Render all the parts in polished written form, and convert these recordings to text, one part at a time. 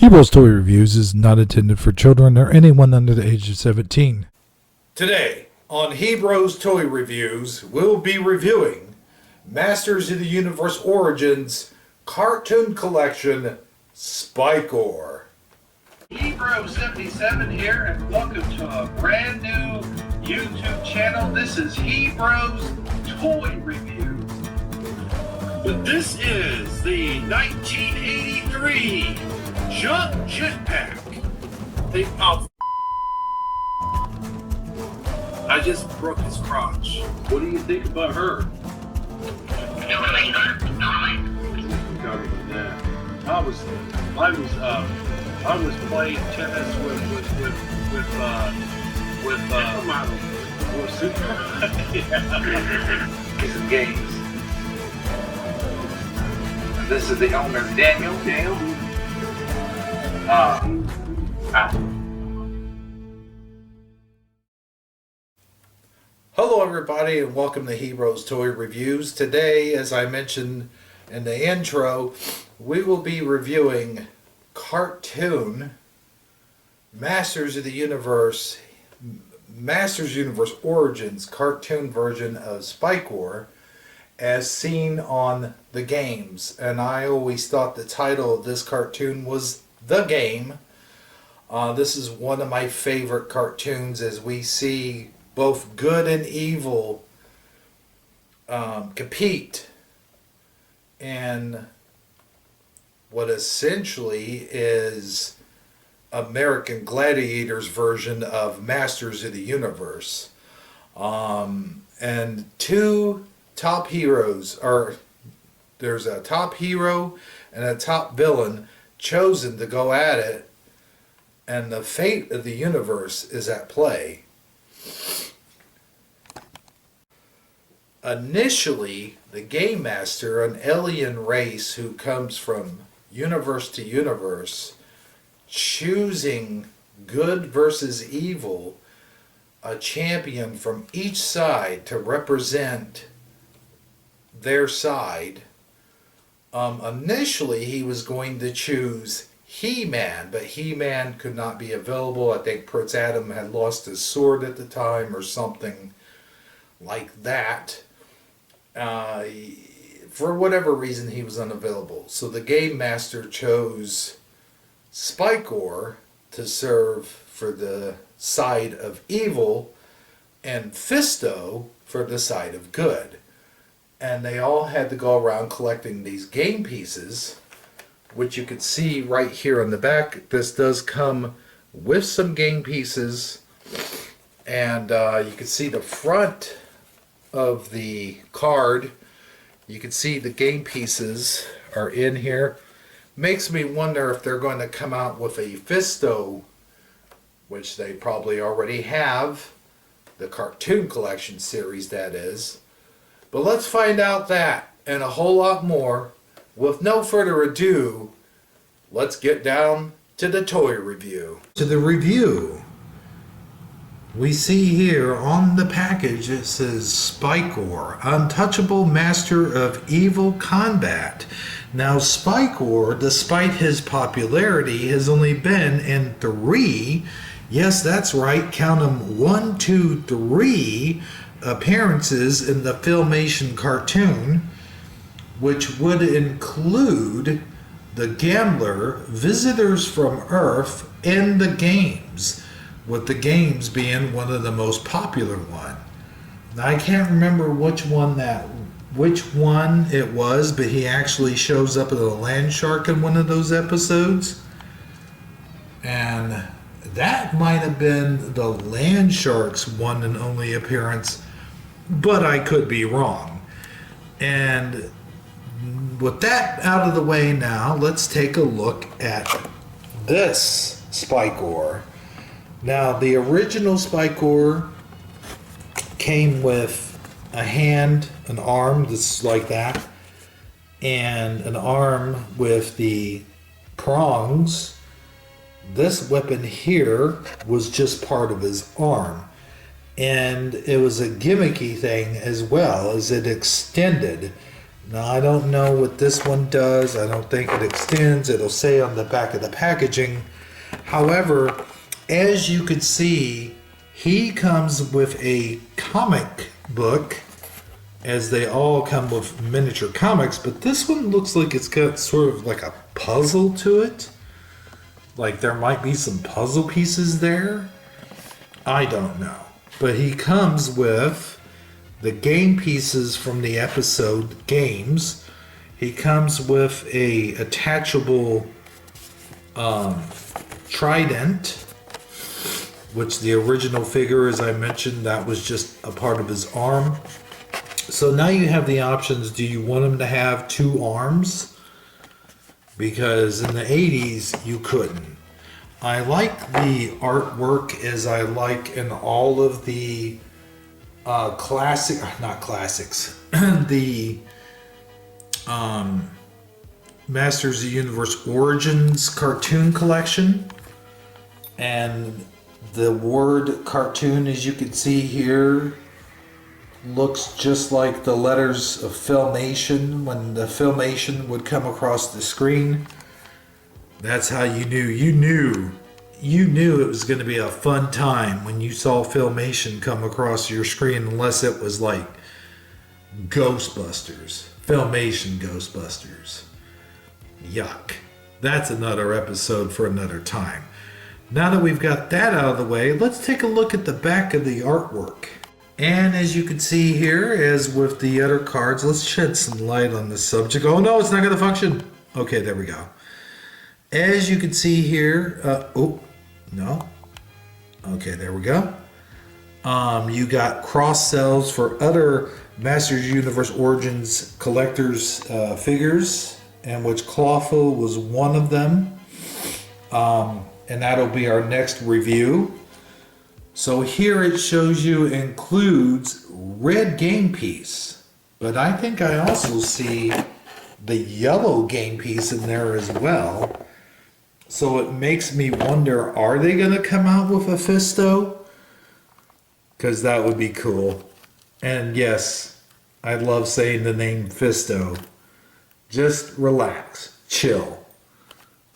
Heroes Toy Reviews is not intended for children or anyone under the age of 17. Today, on Heroes Toy Reviews, we'll be reviewing Masters of the Universe Origins Cartoon Collection Spikor. Hebro77 here, and welcome to a brand new YouTube channel. This is Hebro's Toy Reviews. But this is the 1983 Jump Jetpack. I just broke his crotch. What do you think about her? I was playing tennis with some games. And this is the owner, Daniel. Hello everybody and welcome to Heroes Toy Reviews. Today, as I mentioned in the intro, we will be reviewing cartoon Masters of the Universe Origins cartoon version of Spikor as seen on the games. And I always thought the title of this cartoon was The Game. This is one of my favorite cartoons as we see both good and evil compete in what essentially is American Gladiators version of Masters of the Universe. And two top heroes there's a top hero and a top villain chosen to go at it, and the fate of the universe is at play. Initially, the Game Master, an alien race who comes from universe to universe, choosing good versus evil, a champion from each side to represent their side. Initially, he was going to choose He-Man, but He-Man could not be available. I think Prince Adam had lost his sword at the time or something like that. For whatever reason, he was unavailable. So the Game Master chose Spikor to serve for the side of evil and Fisto for the side of good. And they all had to go around collecting these game pieces, which you can see right here on the back. This does come with some game pieces, and you can see the front of the card. You can see the game pieces are in here. Makes me wonder if they're going to come out with a Fisto, which they probably already have, the cartoon collection series that is. But let's find out that and a whole lot more. With no further ado, let's get down to the toy review. To the review. We see here on the package it says Spikor, Untouchable Master of Evil Combat. Now Spikor, despite his popularity, has only been in 3, yes that's right, count them 1, 2, 3 appearances in the Filmation cartoon, which would include The Gambler, Visitors from Earth, and The Games, with The Games being one of the most popular one. Now, I can't remember which one it was, but he actually shows up as a land shark in one of those episodes. And that might have been the land shark's one and only appearance, but I could be wrong. And with that out of the way now, let's take a look at this Spikor. Now, the original Spikor came with a hand, an arm that's like that, and an arm with the prongs. This weapon here was just part of his arm. And it was a gimmicky thing as well, as it extended. Now, I don't know what this one does. I don't think it extends. It'll say on the back of the packaging. However, as you could see, he comes with a comic book, as they all come with miniature comics, but this one looks like it's got sort of like a puzzle to it. Like there might be some puzzle pieces there. I don't know. But he comes with the game pieces from the episode games. He comes with a attachable trident, which the original figure, as I mentioned, that was just a part of his arm. So now you have the options. Do you want him to have two arms? Because in the 80s, you couldn't. I like the artwork as I like in all of the not classics, the Masters of the Universe Origins cartoon collection. And the word cartoon, as you can see here, looks just like the letters of Filmation when the Filmation would come across the screen. That's how you knew it was going to be a fun time when you saw Filmation come across your screen, unless it was like Ghostbusters. Filmation Ghostbusters. Yuck. That's another episode for another time. Now that we've got that out of the way, let's take a look at the back of the artwork. And as you can see here, as with the other cards, let's shed some light on this subject. Oh no, it's not going to function. Okay, there we go. As you can see here, oh, no. Okay, there we go. You got cross cells for other Masters of the Universe Origins collectors figures, and which Clawful was one of them. And that'll be our next review. So here it shows you includes red game piece, but I think I also see the yellow game piece in there as well. So it makes me wonder, are they going to come out with a Fisto? Because that would be cool. And yes, I love saying the name Fisto. Just relax, chill.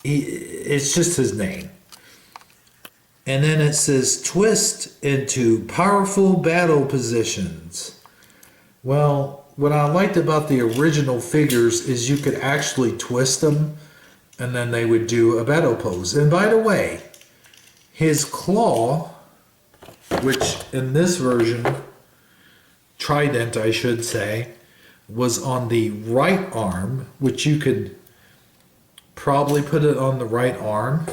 It's just his name. And then it says twist into powerful battle positions. Well, what I liked about the original figures is you could actually twist them and then they would do a battle pose. And by the way, his claw, which in this version, trident I should say, was on the right arm, which you could probably put it on the right arm,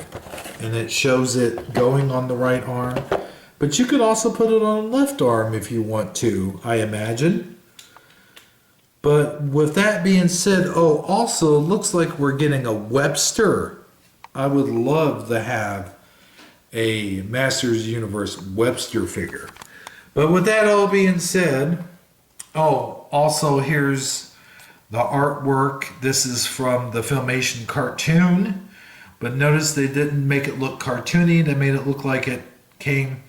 and it shows it going on the right arm. But you could also put it on the left arm if you want to, I imagine. But with that being said, oh, also looks like we're getting a Webster. I would love to have a Masters of the Universe Webster figure. But with that all being said, oh, also here's the artwork. This is from the Filmation cartoon. But notice they didn't make it look cartoony. They made it look like it came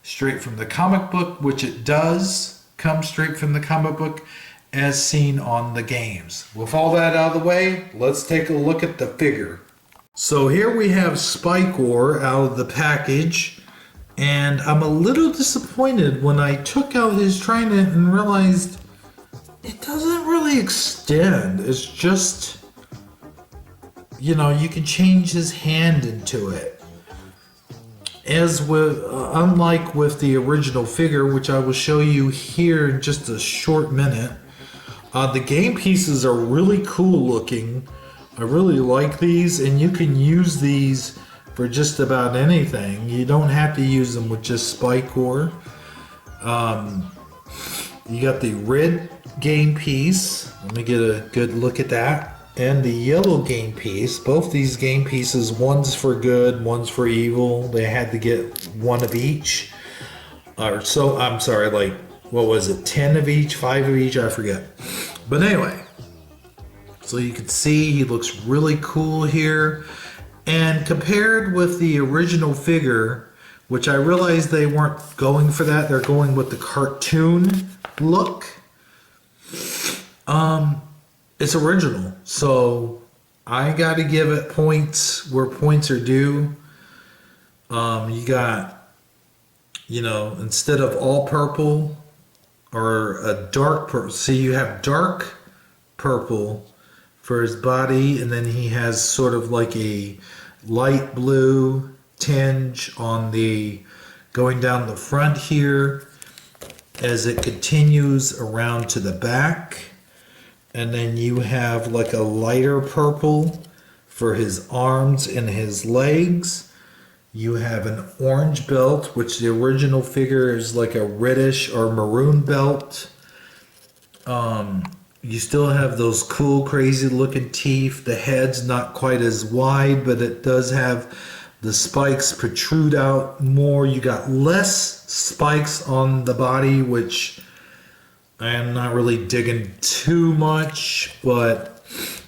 straight from the comic book, which it does come straight from the comic book as seen on the games. With all that out of the way, let's take a look at the figure. So here we have Spikor out of the package, and I'm a little disappointed when I took out his trident and realized it doesn't really extend. It's just, you know, you can change his hand into it. As with, unlike with the original figure, which I will show you here in just a short minute, the game pieces are really cool looking. I really like these, and you can use these for just about anything. You don't have to use them with just Spikor. You got the red game piece. Let me get a good look at that. And the yellow game piece. Both these game pieces, one's for good, one's for evil. They had to get one of each. Or so, I'm sorry, like, what was it, 10 of each, 5 of each, I forget. But anyway, so you can see he looks really cool here. And compared with the original figure, which I realized they weren't going for that, they're going with the cartoon look. It's original, so I got to give it points where points are due. You got, instead of all purple or a dark purple, see, you have dark purple for his body, and then he has sort of like a light blue tinge on the going down the front here as it continues around to the back. And then you have like a lighter purple for his arms and his legs. You have an orange belt, which the original figure is like a reddish or maroon belt. You still have those cool, crazy looking teeth. The head's not quite as wide, but it does have the spikes protrude out more. You got less spikes on the body, which I am not really digging too much, but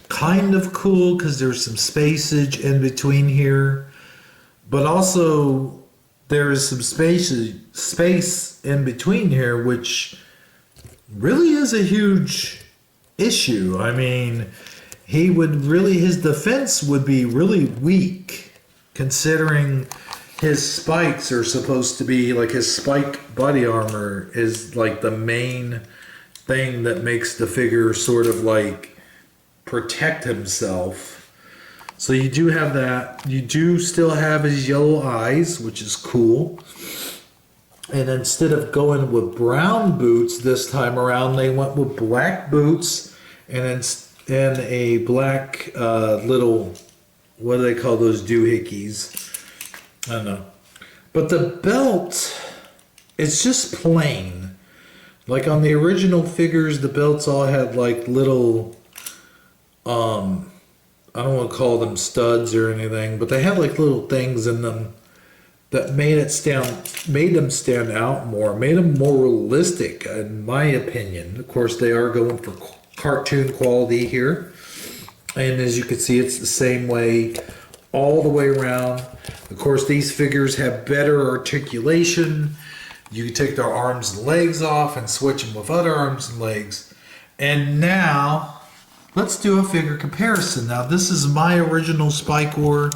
kind of cool because there's some spacage in between here. But also there is some space in between here, which really is a huge issue. I mean, his defense would be really weak, considering his spikes are supposed to be like his spike body armor is like the main thing that makes the figure sort of like protect himself. So you do have that. You do still have his yellow eyes, which is cool. And instead of going with brown boots this time around, they went with black boots and a black little, what do they call those doohickeys? I don't know. But the belt, it's just plain. Like on the original figures, the belts all had like little, I don't want to call them studs or anything, but they had like little things in them that made them stand out more, made them more realistic, in my opinion. Of course, they are going for cartoon quality here, and as you can see, it's the same way all the way around. Of course, these figures have better articulation. You can take their arms and legs off and switch them with other arms and legs. And now, let's do a figure comparison. Now, this is my original Spikor.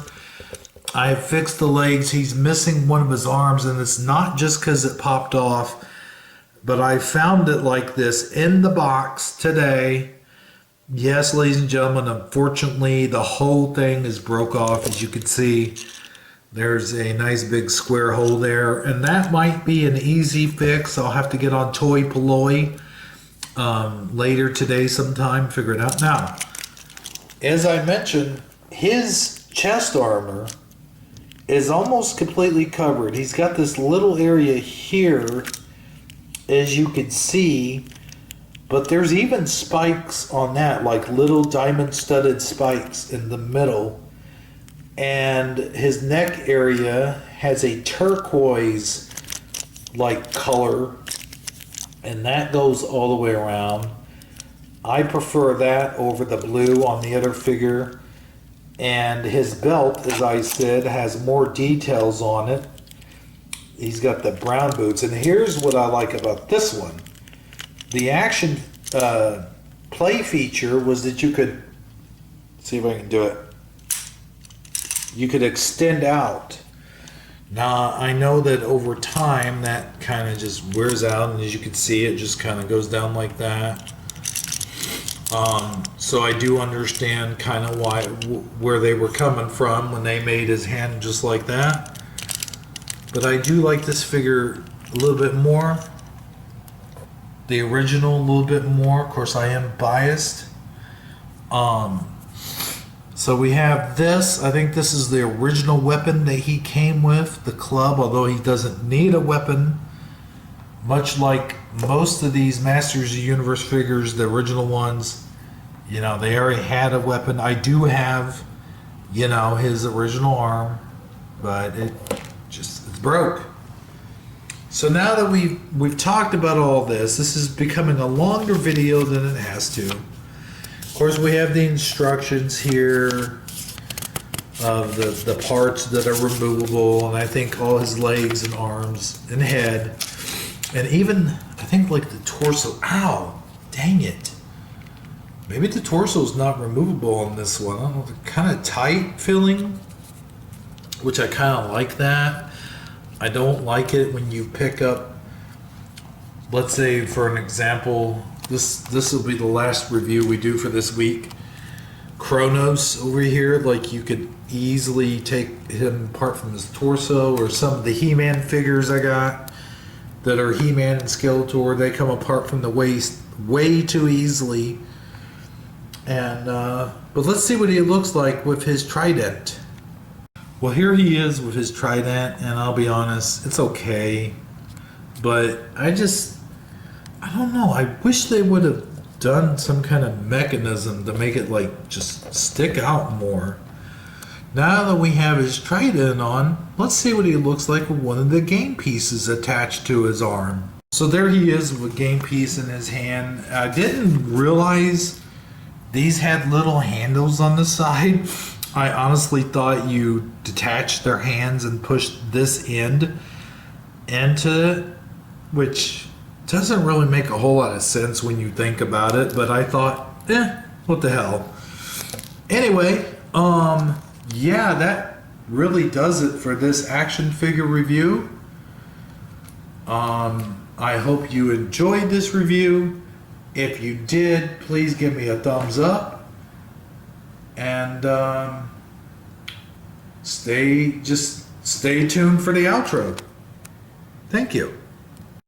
I have fixed the legs. He's missing one of his arms, and it's not just because it popped off, but I found it like this in the box today. Yes, ladies and gentlemen, unfortunately, the whole thing is broke off. As you can see, there's a nice big square hole there, and that might be an easy fix. I'll have to get on Toy Polloi later today sometime, figure it out. Now, as I mentioned, his chest armor is almost completely covered. He's got this little area here, as you can see, but there's even spikes on that, like little diamond studded spikes in the middle. And his neck area has a turquoise like color, and that goes all the way around. I prefer that over the blue on the other figure. And his belt, as I said, has more details on it. He's got the brown boots. And here's what I like about this one. The action play feature was that you could, see if I can do it, you could extend out. Now, I know that over time that kind of just wears out, and as you can see, it just kind of goes down like that. So I do understand kind of where they were coming from when they made his hand just like that. But I do like this figure a little bit more. The original a little bit more. Of course, I am biased. So we have this. I think this is the original weapon that he came with, the club, although he doesn't need a weapon. Much like most of these Masters of the Universe figures, the original ones, they already had a weapon. I do have, his original arm, but it's broke. So now that we've talked about all this is becoming a longer video than it has to. Of course, we have the instructions here of the parts that are removable, and I think all his legs and arms and head, and even I think like the torso. Ow, dang it! Maybe the torso is not removable on this one. I don't know, kind of tight feeling, which I kind of like that. I don't like it when you pick up, let's say for an example, this will be the last review we do for this week. Kronos over here, like you could easily take him apart from his torso, or some of the He-Man figures I got that are He-Man and Skeletor, they come apart from the waist way too easily. And but let's see what he looks like with his trident. Well, here he is with his trident, and I'll be honest, it's okay. But I don't know, I wish they would have done some kind of mechanism to make it like just stick out more. Now that we have his trident on, let's see what he looks like with one of the game pieces attached to his arm. So there he is with a game piece in his hand. I didn't realize these had little handles on the side. I honestly thought you detached their hands and pushed this end into it, which doesn't really make a whole lot of sense when you think about it, but I thought, what the hell. Anyway, yeah, that really does it for this action figure review. I hope you enjoyed this review. If you did, please give me a thumbs up. And stay tuned for the outro. Thank you.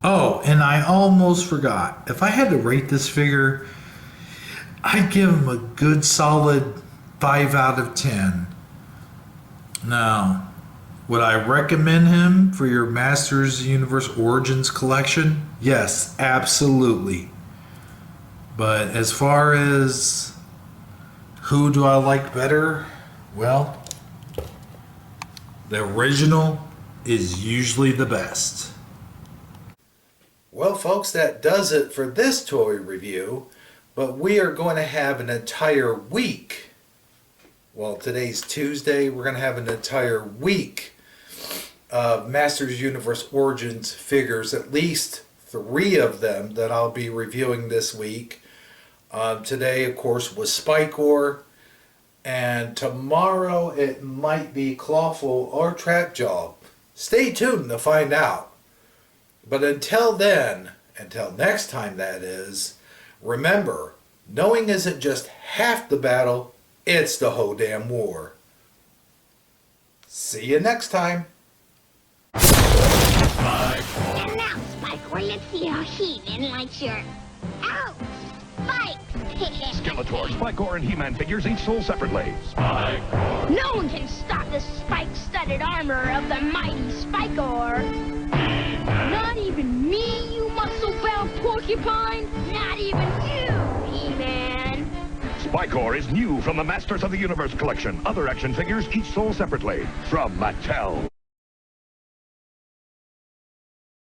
Oh, and I almost forgot. If I had to rate this figure, I'd give him a good solid 5 out of 10. Now, would I recommend him for your Masters Universe Origins collection? Yes, absolutely. But as far as who do I like better? Well, the original is usually the best. Well, folks, that does it for this toy review, but we are going to have an entire week. Well, today's Tuesday, we're going to have an entire week of Masters Universe Origins figures, at least 3 of them that I'll be reviewing this week. Today, of course, was Spikor, and tomorrow it might be Clawful or Trapjaw. Stay tuned to find out. But until then, until next time that is, remember, knowing isn't just half the battle, it's the whole damn war. See you next time. And now, Spikor, let's see how He-Man likes your... Ouch! Spikes! Skeletor, Spikor, and He-Man figures each sold separately. Spikor. No one can stop the spike-studded armor of the mighty Spikor. Not even me, you muscle-bound porcupine. Not even you, He-Man. Spikor is new from the Masters of the Universe collection. Other action figures each sold separately from Mattel.